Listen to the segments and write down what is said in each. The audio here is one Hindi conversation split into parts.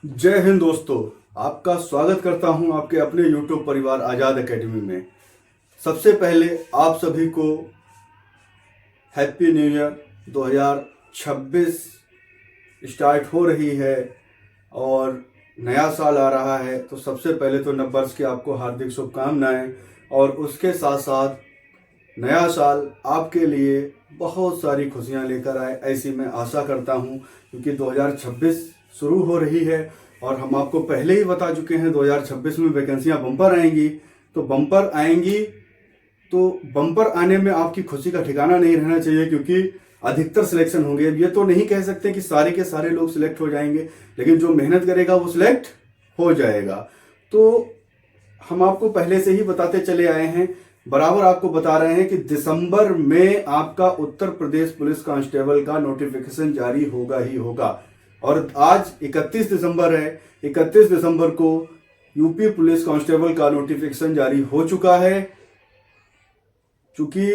जय हिंद दोस्तों। आपका स्वागत करता हूं आपके अपने YouTube परिवार आज़ाद एकेडमी में। सबसे पहले आप सभी को हैप्पी न्यू ईयर 2026 स्टार्ट हो रही है और नया साल आ रहा है, तो सबसे पहले तो नववर्ष की आपको हार्दिक शुभकामनाएं। और उसके साथ साथ नया साल आपके लिए बहुत सारी खुशियां लेकर आए, ऐसी मैं आशा करता हूं, क्योंकि 2026 शुरू हो रही है और हम आपको पहले ही बता चुके हैं 2026 में वैकेंसियां बम्पर आएंगी। तो बम्पर आएंगी तो बम्पर आने में आपकी खुशी का ठिकाना नहीं रहना चाहिए, क्योंकि अधिकतर सिलेक्शन होंगे। ये तो नहीं कह सकते कि सारे के सारे लोग सिलेक्ट हो जाएंगे, लेकिन जो मेहनत करेगा वो सिलेक्ट हो जाएगा। तो हम आपको पहले से ही बताते चले आए हैं, बराबर आपको बता रहे हैं कि दिसंबर में आपका उत्तर प्रदेश पुलिस कांस्टेबल का नोटिफिकेशन जारी होगा ही होगा। और आज 31 दिसंबर है। 31 दिसंबर को यूपी पुलिस कांस्टेबल का नोटिफिकेशन जारी हो चुका है। चूंकि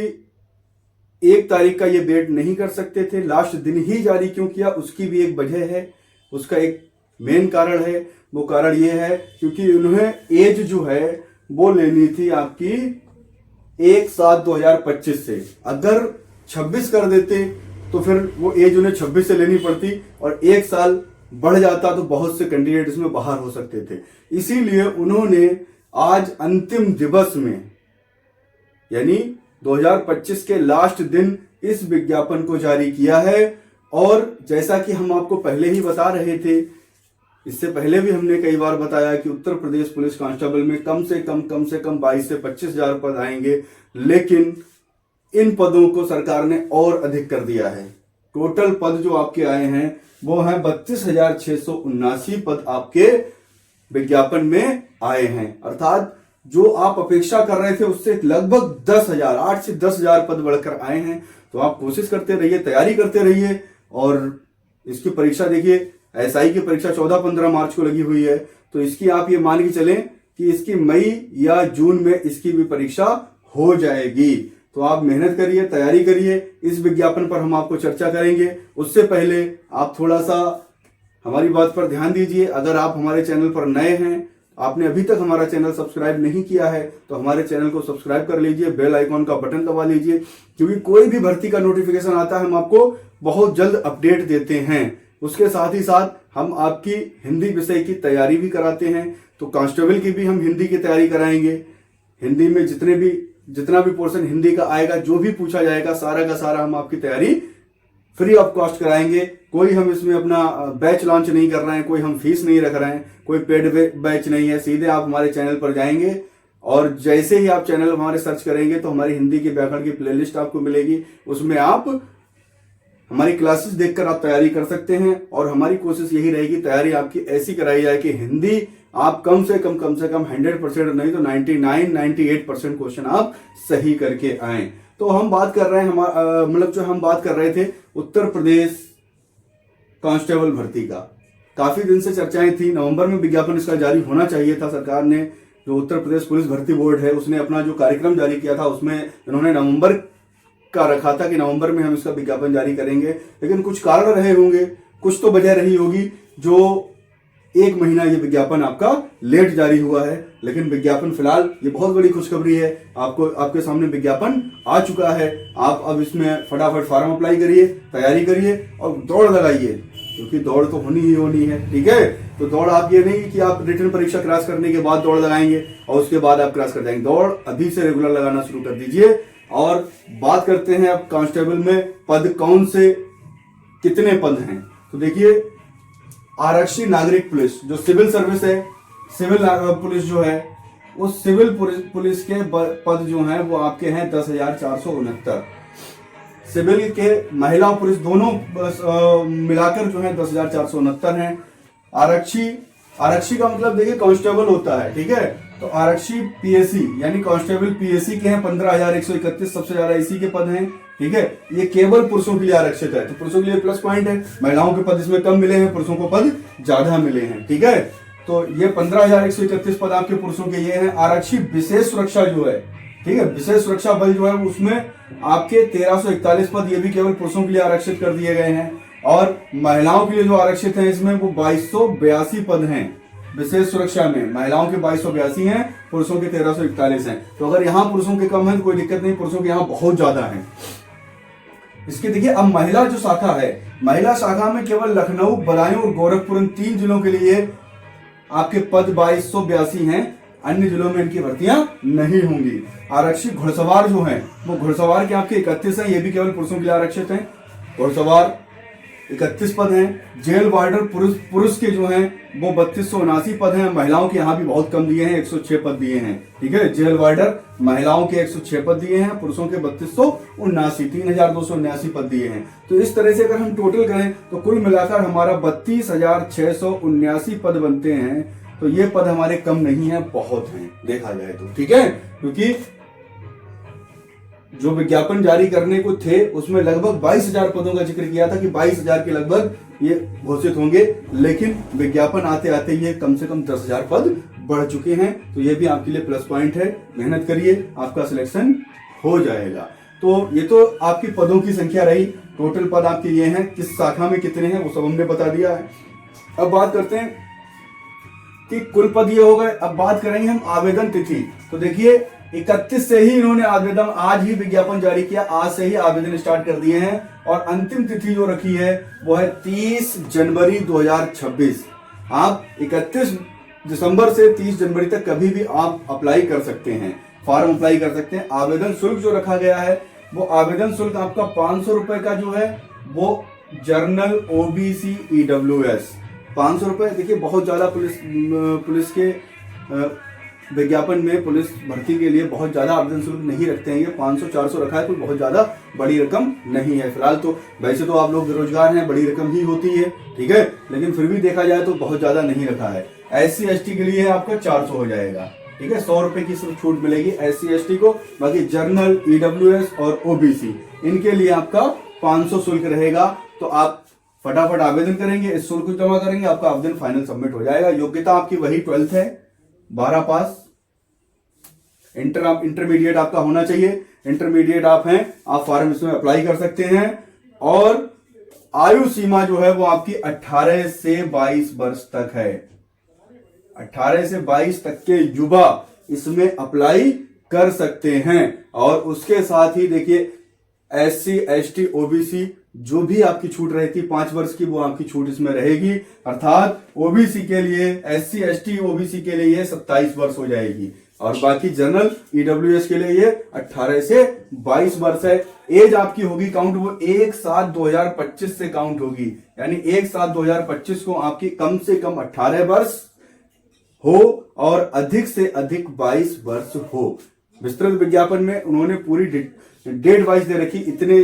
1 तारीख का ये वेट नहीं कर सकते थे, लास्ट दिन ही जारी क्यों किया उसकी भी एक वजह है, उसका एक मेन कारण है। वो कारण ये है क्योंकि उन्हें एज जो है वो लेनी थी आपकी 1/7/2025 से। अगर 26 कर देते तो फिर वो एज उन्हें 26 से लेनी पड़ती और 1 साल बढ़ जाता तो बहुत से कैंडिडेट इसमें बाहर हो सकते थे। इसीलिए उन्होंने आज अंतिम दिवस में, यानी 2025 के लास्ट दिन, इस विज्ञापन को जारी किया है। और जैसा कि हम आपको पहले ही बता रहे थे, इससे पहले भी हमने कई बार बताया कि उत्तर प्रदेश पुलिस कांस्टेबल में कम से कम 22 से 25 हजार पद आएंगे, लेकिन इन पदों को सरकार ने और अधिक कर दिया है। टोटल पद जो आपके आए हैं वो हैं 32,679 पद आपके विज्ञापन में आए हैं। अर्थात जो आप अपेक्षा कर रहे थे उससे लगभग 10,000, 8 से 10,000 पद बढ़कर आए हैं। तो आप कोशिश करते रहिए, तैयारी करते रहिए। और इसकी परीक्षा देखिए, एसआई की परीक्षा 14-15 मार्च को लगी हुई है, तो इसकी आप ये मान के चलें कि इसकी मई या जून में इसकी भी परीक्षा हो जाएगी। तो आप मेहनत करिए, तैयारी करिए। इस विज्ञापन पर हम आपको चर्चा करेंगे। उससे पहले आप थोड़ा सा हमारी बात पर ध्यान दीजिए। अगर आप हमारे चैनल पर नए हैं, आपने अभी तक हमारा चैनल सब्सक्राइब नहीं किया है, तो हमारे चैनल को सब्सक्राइब कर लीजिए, बेल आइकॉन का बटन दबा लीजिए, क्योंकि कोई भी भर्ती का नोटिफिकेशन आता है हम आपको बहुत जल्द अपडेट देते हैं। उसके साथ ही साथ हम आपकी हिंदी विषय की तैयारी भी कराते हैं। तो कांस्टेबल की भी हम हिंदी की तैयारी कराएंगे। हिंदी में जितना भी पोर्शन हिंदी का आएगा, जो भी पूछा जाएगा, सारा का सारा हम आपकी तैयारी फ्री ऑफ कॉस्ट कराएंगे। कोई हम इसमें अपना बैच लॉन्च नहीं कर रहे हैं, कोई हम फीस नहीं रख रहे हैं, कोई पेड बैच नहीं है। सीधे आप हमारे चैनल पर जाएंगे और जैसे ही आप चैनल हमारे सर्च करेंगे तो हमारी हिंदी की व्याकरण की प्लेलिस्ट आपको मिलेगी। उसमें आप हमारी क्लासेस देखकर आप तैयारी कर सकते हैं। और हमारी कोशिश यही रहेगी, तैयारी आपकी ऐसी कराई जाए कि हिंदी आप कम से कम 100% नहीं तो 99-98% क्वेश्चन आप सही करके आए। तो हम बात कर रहे हैं हम बात कर रहे थे उत्तर प्रदेश कांस्टेबल भर्ती का। काफी दिन से चर्चाएं थी, नवंबर में विज्ञापन इसका जारी होना चाहिए था। सरकार ने, जो उत्तर प्रदेश पुलिस भर्ती बोर्ड है, उसने अपना जो कार्यक्रम जारी किया था उसमें इन्होंने नवंबर का रखा था कि नवंबर में हम इसका विज्ञापन जारी करेंगे। लेकिन कुछ कारण रहे होंगे, कुछ तो वजह रही होगी, जो 1 महीना ये विज्ञापन आपका लेट जारी हुआ है। लेकिन विज्ञापन फिलहाल, ये बहुत बड़ी खुशखबरी है, आपके सामने विज्ञापन आ चुका है। आप अब इसमें फटाफट फॉर्म अप्लाई करिए, तैयारी करिए और दौड़ लगाइए, क्योंकि दौड़ तो होनी ही होनी है। ठीक है, तो दौड़ आप ये नहीं कि आप रिटन परीक्षा क्रॉस करने के बाद दौड़ लगाएंगे और उसके बाद आप क्रॉस कर जाएंगे। दौड़ अभी से रेगुलर लगाना शुरू कर दीजिए। और बात करते हैं अब कांस्टेबल में पद कौन से, कितने पद हैं। तो देखिए, आरक्षी नागरिक पुलिस जो सिविल सर्विस है, सिविल पुलिस जो है, उस सिविल पुलिस के पद जो हैं वो आपके हैं 10,469। सिविल के महिला पुलिस दोनों मिलाकर जो है 10,469 हैं। आरक्षी का मतलब देखिए कांस्टेबल होता है, ठीक है। तो आरक्षी पीएससी यानी कांस्टेबल पीएससी के हैं 15,131, सबसे ज्यादा इसी के पद हैं। ठीक है, ये केवल पुरुषों के लिए आरक्षित है, तो पुरुषों के लिए प्लस पॉइंट है। महिलाओं के पद इसमें कम मिले हैं, पुरुषों को पद ज्यादा मिले हैं। ठीक है, तो ये 15,131 पद आपके पुरुषों के ये हैं। आरक्षी विशेष सुरक्षा जो है, ठीक है, विशेष सुरक्षा बल जो है उसमें आपके 1341 पद, ये भी केवल पुरुषों के लिए आरक्षित कर दिए गए हैं। और महिलाओं के लिए जो आरक्षित है इसमें वो 2282 पद हैं। विशेष सुरक्षा में महिलाओं के 2282 हैं, पुरुषों के 1341 हैं। तो अगर यहाँ पुरुषों के कम है तो कोई दिक्कत नहीं, पुरुषों के यहाँ बहुत ज्यादा है। इसके देखिए अब महिला जो शाखा है, महिला शाखा में केवल लखनऊ, बदायूं और गोरखपुर इन 3 जिलों के लिए आपके पद 2282 हैं। अन्य जिलों में इनकी भर्तियां नहीं होंगी। आरक्षित घुड़सवार जो हैं वो घुड़सवार के आपके 31 हैं, ये भी केवल पुरुषों के लिए आरक्षित हैं। घुड़सवार 31 पद हैं। जेल वार्डर पुरुष के जो हैं वो 3279 पद हैं। महिलाओं के यहाँ भी बहुत कम दिए हैं, 106 पद दिए हैं। ठीक है, जेल वार्डर महिलाओं के 106 पद दिए हैं, पुरुषों के 3279, 3279 पद दिए हैं। तो इस तरह से अगर हम टोटल करें तो कुल मिलाकर हमारा 32,679 पद बनते हैं। तो ये पद हमारे कम नहीं है, बहुत हैं देखा जाए तो। ठीक है, क्योंकि जो विज्ञापन जारी करने को थे उसमें लगभग 22,000 पदों का जिक्र किया था कि 22,000 के लगभग ये घोषित होंगे, लेकिन विज्ञापन आते आते ये कम से कम 10,000 पद बढ़ चुके हैं। तो ये भी आपके लिए प्लस पॉइंट है, मेहनत करिए, आपका सिलेक्शन हो जाएगा। तो ये तो आपकी पदों की संख्या रही, टोटल पद आपके ये हैं, किस शाखा में कितने हैं वो सब हमने बता दिया है। अब बात करते हैं कि कुल पद ये हो गए। अब बात करेंगे हम आवेदन तिथि। तो देखिए 31 से ही इन्होंने आवेदन, आज ही विज्ञापन जारी किया, आज से ही आवेदन स्टार्ट कर दिए हैं और अंतिम तिथि जो रखी है वो है 30 जनवरी 2026। आप 31 दिसंबर से 30 जनवरी तक कभी भी आप अप्लाई कर सकते हैं, फॉर्म अप्लाई कर सकते हैं। आवेदन शुल्क जो रखा गया है वो आवेदन शुल्क आपका 500 रुपए का जो है वो जर्नल OBC EWS 500 रुपए। देखिए बहुत ज्यादा पुलिस के विज्ञापन में पुलिस भर्ती के लिए बहुत ज्यादा आवेदन शुल्क नहीं रखते हैं, ये 500-400 रखा है, कोई बहुत ज्यादा बड़ी रकम नहीं है फिलहाल। तो वैसे तो आप लोग बेरोजगार हैं, बड़ी रकम ही होती है, ठीक है, लेकिन फिर भी देखा जाए तो बहुत ज्यादा नहीं रखा है। SC ST के लिए आपका 400 हो जाएगा, ठीक है, 100 रुपए की सिर्फ छूट मिलेगी SC ST को। बाकी जर्नल, EWS और OBC इनके लिए आपका 500 शुल्क रहेगा। तो आप फटाफट आवेदन करेंगे, इस शुल्क को जमा करेंगे, आपका आवेदन फाइनल सबमिट हो जाएगा। योग्यता आपकी वही 12th है, 12 पास। इंटरमीडिएट आपका होना चाहिए, इंटरमीडिएट आप हैं, आप फॉर्म इसमें अप्लाई कर सकते हैं। और आयु सीमा जो है वो आपकी 18 से 22 वर्ष तक है। 18 से 22 तक के युवा इसमें अप्लाई कर सकते हैं। और उसके साथ ही देखिए SC ST OBC जो भी आपकी छूट रही थी 5 वर्ष की, वो आपकी छूट इसमें रहेगी। अर्थात OBC के लिए, SC ST OBC के लिए ये 27 वर्ष हो जाएगी और बाकी जनरल EWS के लिए ये 18 से 22 वर्ष है। एज आपकी होगी काउंट वो 1/7/2025 से काउंट होगी, यानी 1/7/2025 को आपकी कम से कम 18 वर्ष हो और अधिक से अधिक 22 वर्ष हो। विस्तृत विज्ञापन में उन्होंने पूरी डेट वाइज दे रखी, इतने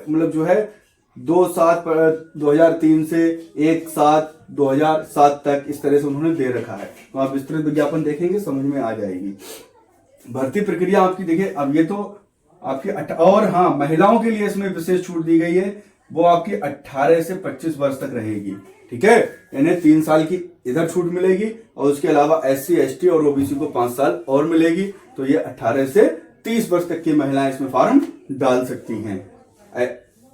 मतलब जो है 2/7/2003 से 1/7/2007 तक इस तरह से उन्होंने दे रखा है। तो आप विस्तृत विज्ञापन देखेंगे समझ में आ जाएगी। भर्ती प्रक्रिया आपकी देखिए, अब ये तो आपकी और हाँ, महिलाओं के लिए इसमें विशेष छूट दी गई है, वो आपकी 18 से 25 वर्ष तक रहेगी, ठीक है। इन्हें 3 साल की इधर छूट मिलेगी और उसके अलावा SC ST और OBC को 5 साल और मिलेगी। तो ये 18 से 30 वर्ष तक की महिलाएं इसमें फॉर्म डाल सकती हैं।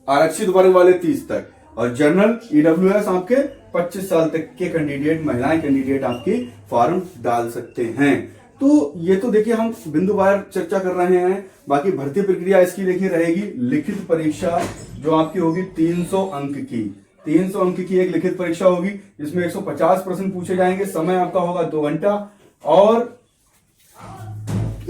आरक्षित वर्ग वाले 30 तक और जनरल EWS आपके 25 साल तक के कैंडिडेट, महिलाएं कैंडिडेट आपकी फॉर्म डाल सकते हैं। तो ये तो देखिए हम बिंदुवार चर्चा कर रहे हैं। बाकी भर्ती प्रक्रिया इसकी देखिए रहेगी, लिखित परीक्षा जो आपकी होगी 300 अंक की, 300 अंक की एक लिखित परीक्षा होगी, जिसमें 150 प्रश्न पूछे जाएंगे। समय आपका होगा 2 घंटा और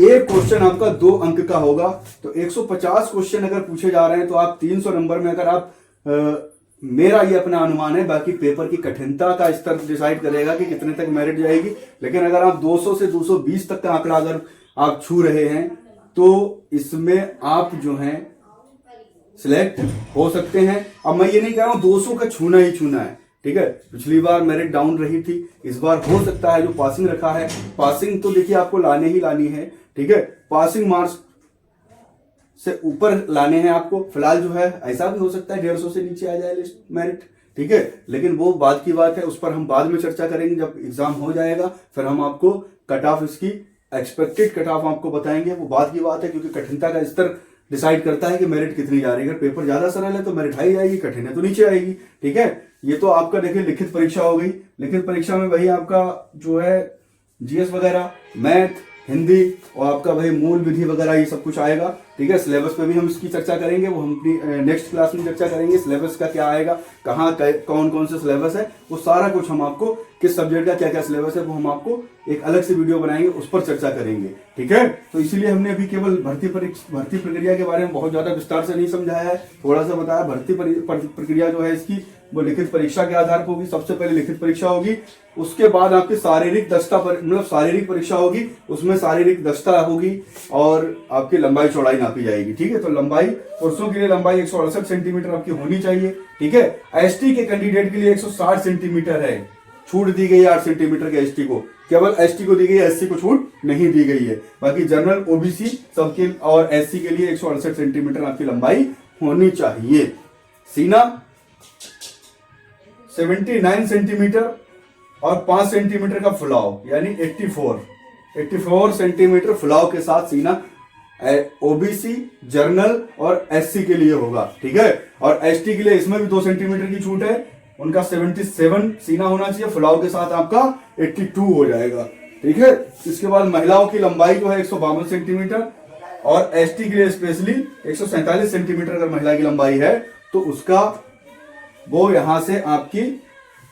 एक क्वेश्चन आपका 2 अंक का होगा। तो 150 क्वेश्चन अगर पूछे जा रहे हैं तो आप 300 नंबर में अगर आप मेरा ये अपना अनुमान है, बाकी पेपर की कठिनता का स्तर डिसाइड करेगा कि कितने तक मेरिट जाएगी, लेकिन अगर आप 200 से 220 तक का आंकड़ा अगर आप छू रहे हैं तो इसमें आप जो हैं सिलेक्ट हो सकते हैं। अब मैं ये नहीं कह रहा हूं 200 का छूना ही छूना है, ठीक है। पिछली बार मेरिट डाउन रही थी, इस बार हो सकता है जो पासिंग रखा है, पासिंग तो देखिए आपको लाने ही लानी है, ठीक है। पासिंग मार्क्स से ऊपर लाने हैं आपको। फिलहाल जो है ऐसा भी हो सकता है 150 से नीचे आ जाए लिस्ट मेरिट, ठीक है, लेकिन वो बाद की बात है, उस पर हम बाद में चर्चा करेंगे जब एग्जाम हो जाएगा। फिर हम आपको कट ऑफ, इसकी एक्सपेक्टेड कट ऑफ आपको बताएंगे, वो बाद की बात है, क्योंकि कठिनता का स्तर डिसाइड करता है कि मेरिट कितनी जा रही है। अगर पेपर ज्यादा सरल है तो मेरिट हाई आएगी, कठिन है तो नीचे आएगी। ठीक है, ये तो आपका देखिए लिखित परीक्षा हो गई। लिखित परीक्षा में वही आपका जो है जीएस वगैरह, मैथ, हिंदी और आपका भाई मूल विधि वगैरह ये सब कुछ आएगा। ठीक है, सिलेबस पे भी हम इसकी चर्चा करेंगे, वो हम अपनी नेक्स्ट क्लास में चर्चा करेंगे। सिलेबस का क्या आएगा, कहाँ कौन कौन से सिलेबस है, वो सारा कुछ हम आपको, किस सब्जेक्ट का क्या क्या सिलेबस है, वो हम आपको एक अलग से वीडियो बनाएंगे, उस पर चर्चा करेंगे। ठीक है, तो इसीलिए हमने अभी केवल भर्ती प्रक्रिया के बारे में बहुत ज्यादा विस्तार से नहीं समझाया है, थोड़ा सा बताया। भर्ती प्रक्रिया जो है इसकी वो लिखित परीक्षा के आधार पर होगी। सबसे पहले लिखित परीक्षा होगी, उसके बाद आपकी शारीरिक दक्षता मतलब शारीरिक परीक्षा होगी, उसमें शारीरिक दक्षता होगी और आपकी लंबाई चौड़ाई नापी जाएगी। ठीक है, तो लंबाई, पुरुषों के लिए लंबाई 168 सेंटीमीटर आपकी होनी चाहिए। ठीक है, एसटी के कैंडिडेट के लिए 160 सेंटीमीटर है, छूट दी गई है 8 सेंटीमीटर के एसटी को, केवल एसटी को दी गई है, एससी को छूट नहीं दी गई है। बाकी जनरल, ओबीसी सबके और एससी के लिए 168 सेंटीमीटर आपकी लंबाई होनी चाहिए। सीना 79 सेंटीमीटर और 5 सेंटीमीटर का फुलाव यानी 84 सेंटीमीटर फुलाव के साथ सीना ओबीसी, जर्नल और एससी के लिए होगा। ठीक है, और एसटी के लिए इसमें भी 2 सेंटीमीटर की छूट है, उनका 77 सीना होना चाहिए, फुलाव के साथ आपका 82 हो जाएगा। ठीक है, इसके बाद महिलाओं की लंबाई जो है 152 सेंटीमीटर और एसटी के लिए स्पेशली 147 सेंटीमीटर अगर महिला की लंबाई है तो उसका वो यहां से आपकी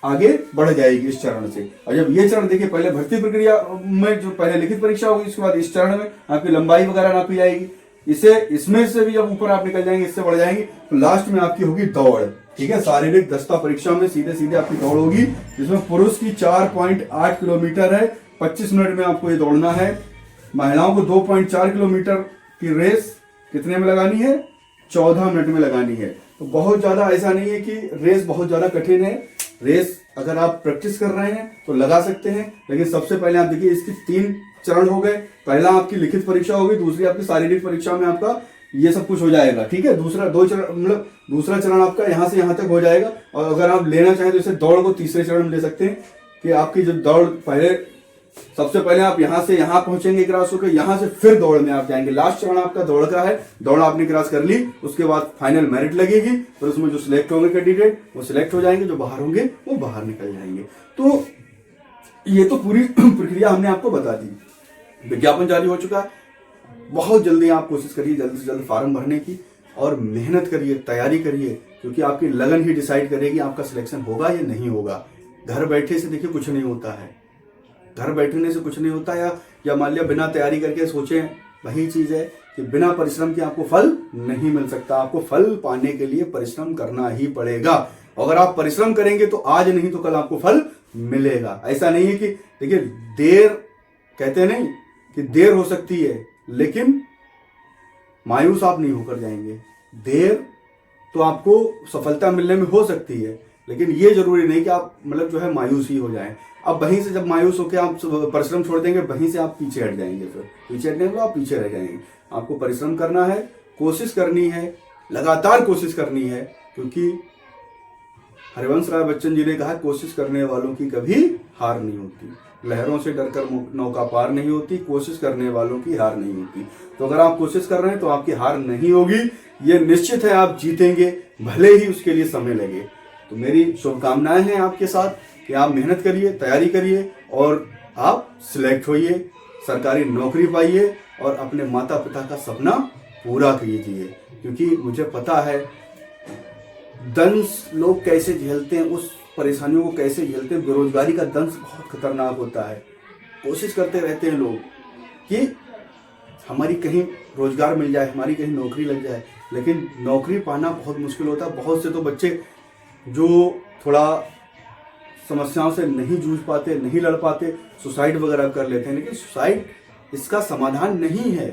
आगे बढ़ जाएगी इस चरण से। और जब ये चरण देखिए, पहले भर्ती प्रक्रिया में जो पहले लिखित परीक्षा होगी, उसके बाद इस चरण में आपकी लंबाई वगैरह नापी जाएगी। इसमें से भी जब ऊपर आप निकल जाएंगे, इससे बढ़ जाएंगे, तो लास्ट में आपकी होगी दौड़। ठीक है, शारीरिक दक्षता परीक्षा में सीधे सीधे आपकी दौड़ होगी, जिसमें पुरुष की 4.8 किलोमीटर है, 25 मिनट में आपको ये दौड़ना है। महिलाओं को 2.4 किलोमीटर की रेस कितने में लगानी है, 14 मिनट में लगानी है। तो बहुत ज्यादा ऐसा नहीं है कि रेस बहुत ज्यादा कठिन है। रेस अगर आप प्रैक्टिस कर रहे हैं तो लगा सकते हैं, लेकिन सबसे पहले आप देखिए इसकी 3 चरण हो गए। पहला आपकी लिखित परीक्षा होगी, दूसरी आपकी शारीरिक परीक्षा में आपका ये सब कुछ हो जाएगा। ठीक है, दूसरा चरण आपका यहाँ से यहाँ तक हो जाएगा। और अगर आप लेना चाहें तो इसे दौड़ को तीसरे चरण में ले सकते हैं कि आपकी जो दौड़ सबसे पहले आप यहाँ से यहाँ पहुंचेंगे क्रॉस होकर, यहाँ से फिर दौड़ में आप जाएंगे। लास्ट चरण आपका दौड़ का है, दौड़ आपने क्रॉस कर ली, उसके बाद फाइनल मेरिट लगेगी, फिर उसमें जो सिलेक्ट होंगे कैंडिडेट वो सिलेक्ट हो जाएंगे, जो बाहर होंगे वो बाहर निकल जाएंगे। तो ये तो पूरी प्रक्रिया हमने आपको बता दी। विज्ञापन जारी हो चुका है, बहुत जल्दी आप कोशिश करिए जल्द से जल्द फॉर्म भरने की और मेहनत करिए, तैयारी करिए, क्योंकि आपकी लगन ही डिसाइड करेगी आपका सिलेक्शन होगा या नहीं होगा। घर बैठे से देखिए कुछ नहीं होता है, घर बैठने से कुछ नहीं होता, या मान लिया बिना तैयारी करके सोचें, वही चीज है कि बिना परिश्रम के आपको फल नहीं मिल सकता। आपको फल पाने के लिए परिश्रम करना ही पड़ेगा। अगर आप परिश्रम करेंगे तो आज नहीं तो कल आपको फल मिलेगा। ऐसा नहीं है कि देखिए देर, कहते नहीं कि देर हो सकती है लेकिन मायूस आप नहीं होकर जाएंगे। देर तो आपको सफलता मिलने में हो सकती है, लेकिन ये जरूरी नहीं कि आप मतलब जो है मायूस ही हो जाएं। अब वहीं से जब मायूस होकर आप परिश्रम छोड़ देंगे, वहीं से आप पीछे हट जाएंगे, फिर पीछे हटने में आप पीछे रह जाएंगे। आपको परिश्रम करना है, कोशिश करनी है, लगातार कोशिश करनी है, क्योंकि हरिवंश राय बच्चन जी ने कहा कोशिश करने वालों की कभी हार नहीं होती, लहरों से डरकर नौका पार नहीं होती, कोशिश करने वालों की हार नहीं होती। तो अगर आप कोशिश कर रहे हैं तो आपकी हार नहीं होगी, ये निश्चित है, आप जीतेंगे, भले ही उसके लिए समय लगे। तो मेरी शुभकामनाएं हैं आपके साथ कि आप मेहनत करिए, तैयारी करिए और आप सिलेक्ट होइए, सरकारी नौकरी पाइए और अपने माता पिता का सपना पूरा कीजिए। क्योंकि मुझे पता है दंश लोग कैसे झेलते हैं, उस परेशानियों को कैसे झेलते हैं। बेरोजगारी का दंश बहुत खतरनाक होता है। कोशिश करते रहते हैं लोग कि हमारी कहीं रोजगार मिल जाए, हमारी कहीं नौकरी लग जाए, लेकिन नौकरी पाना बहुत मुश्किल होता है। बहुत से तो बच्चे जो थोड़ा समस्याओं से नहीं जूझ पाते, नहीं लड़ पाते, सुसाइड वगैरह कर लेते हैं, लेकिन सुसाइड इसका समाधान नहीं है।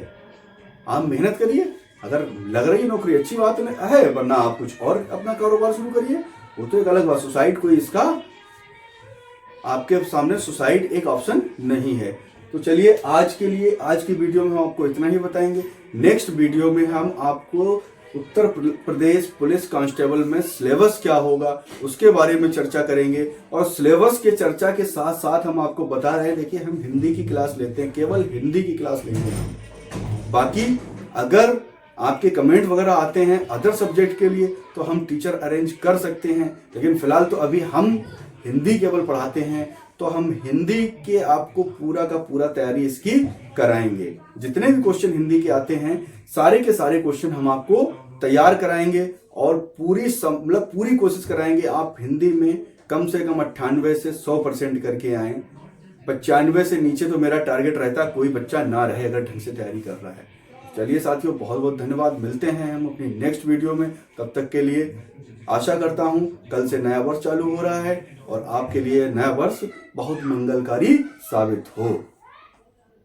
आप मेहनत करिए, अगर लग रही नौकरी अच्छी बात है, वरना आप कुछ और अपना कारोबार शुरू करिए, वो तो एक अलग बात। सुसाइड कोई इसका आपके सामने सुसाइड एक ऑप्शन नहीं है। तो चलिए आज के लिए, आज की वीडियो में हम आपको इतना ही बताएंगे। नेक्स्ट वीडियो में हम आपको उत्तर प्रदेश पुलिस कांस्टेबल में सिलेबस क्या होगा उसके बारे में चर्चा करेंगे। और सिलेबस के चर्चा के साथ साथ हम आपको बता रहे हैं, देखिए हम हिंदी की क्लास लेते हैं, केवल हिंदी की क्लास लेंगे हम। बाकी अगर आपके कमेंट वगैरह आते हैं अदर सब्जेक्ट के लिए तो हम टीचर अरेंज कर सकते हैं, लेकिन फिलहाल तो अभी हम हिंदी केवल पढ़ाते हैं। तो हम हिंदी के आपको पूरा का पूरा तैयारी इसकी कराएंगे। जितने भी क्वेश्चन हिंदी के आते हैं सारे के सारे क्वेश्चन हम आपको तैयार कराएंगे और पूरी कोशिश कराएंगे आप हिंदी में कम से कम 98 से 100% करके आएँ। 95 से नीचे तो मेरा टारगेट रहता है कोई बच्चा ना रहे अगर ढंग से तैयारी कर रहा है। चलिए साथियों, बहुत बहुत धन्यवाद। मिलते हैं हम अपनी नेक्स्ट वीडियो में। तब तक के लिए आशा करता हूं कल से नया वर्ष चालू हो रहा है और आपके लिए नया वर्ष बहुत मंगलकारी साबित हो।